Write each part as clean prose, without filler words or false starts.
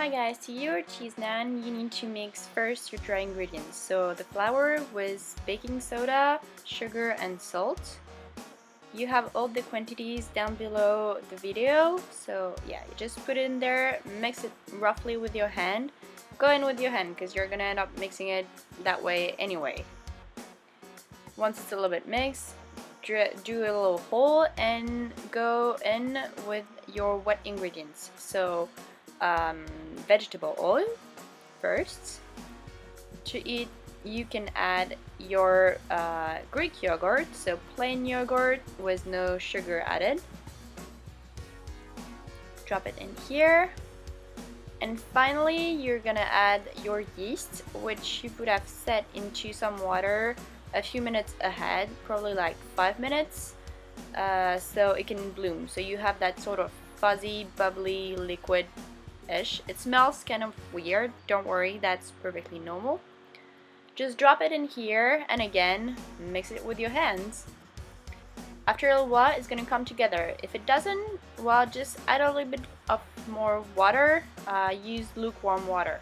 Hi guys, to your cheese naan, you need to mix first your dry ingredients. So the flour with baking soda, sugar and salt. You have all the quantities down below the video. So yeah, you just put it in there, mix it roughly with your hand. Go in with your hand because you're gonna end up mixing it that way anyway. Once it's a little bit mixed, do a little hole and go in with your wet ingredients. So vegetable oil first. To eat, you can add your Greek yogurt, so plain yogurt with no sugar added. Drop it in here. And finally, you're gonna add your yeast, which you would have set into some water a few minutes ahead, probably like 5 minutes, so it can bloom. So you have that sort of fuzzy, bubbly liquid-ish. It smells kind of weird. Don't worry, that's perfectly normal. Just drop it in here and again, mix it with your hands. After a little while, it's gonna come together. If it doesn't, well, just add a little bit of more water. Use lukewarm water.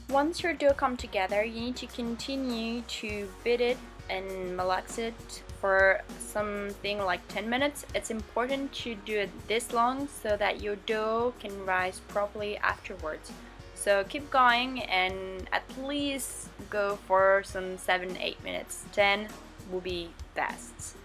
Once your dough come together, you need to continue to beat it and malax it for something like 10 minutes. It's important to do it this long so that your dough can rise properly afterwards. So keep going and at least go for some 7-8 minutes. 10 will be best.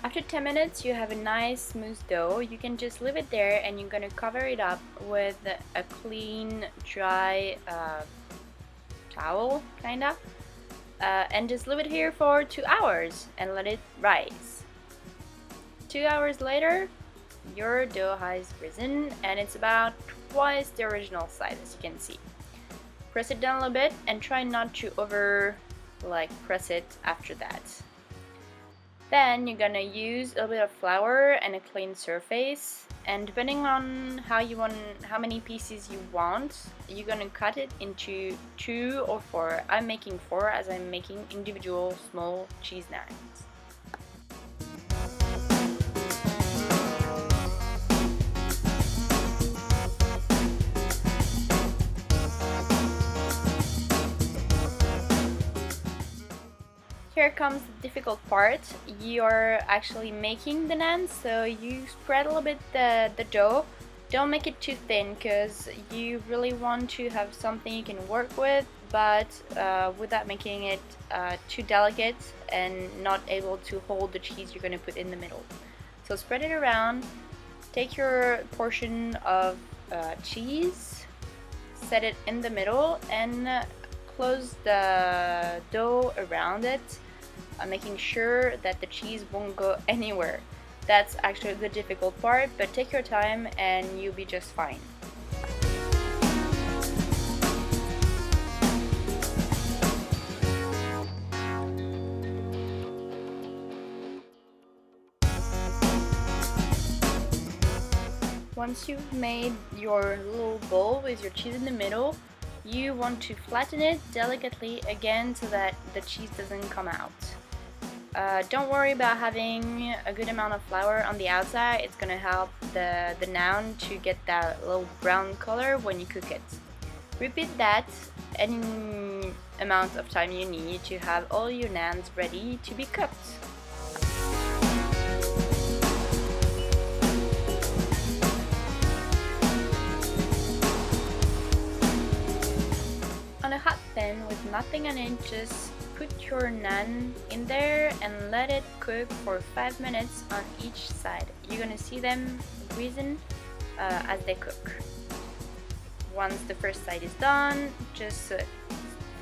After 10 minutes, you have a nice smooth dough. You can just leave it there and you're gonna cover it up with a clean, dry towel, kinda. And just leave it here for 2 hours and let it rise. 2 hours later, your dough has risen and it's about twice the original size, as you can see. Press it down a little bit and try not to press it after that. Then you're gonna use a little bit of flour and a clean surface, and depending on how many pieces you want, you're gonna cut it into 2 or 4. I'm making 4 as I'm making individual small cheese naans. Here comes the difficult part. You're actually making the naan, so you spread a little bit the dough. Don't make it too thin because you really want to have something you can work with, but without making it too delicate and not able to hold the cheese you're going to put in the middle. So spread it around, take your portion of cheese, set it in the middle, and close the dough around it, making sure that the cheese won't go anywhere. That's actually the difficult part, but take your time and you'll be just fine. Once you've made your little bowl with your cheese in the middle, you want to flatten it delicately again so that the cheese doesn't come out. Don't worry about having a good amount of flour on the outside. It's gonna help the naan to get that little brown color when you cook it. Repeat that any amount of time you need to have all your naans ready to be cooked. On a hot pan with nothing on it, just put your naan in there and let it cook for 5 minutes on each side. You're gonna see them risen as they cook. Once the first side is done, just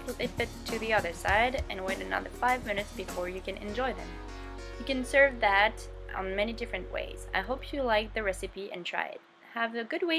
flip it to the other side and wait another 5 minutes before you can enjoy them. You can serve that on many different ways. I hope you like the recipe and try it. Have a good week!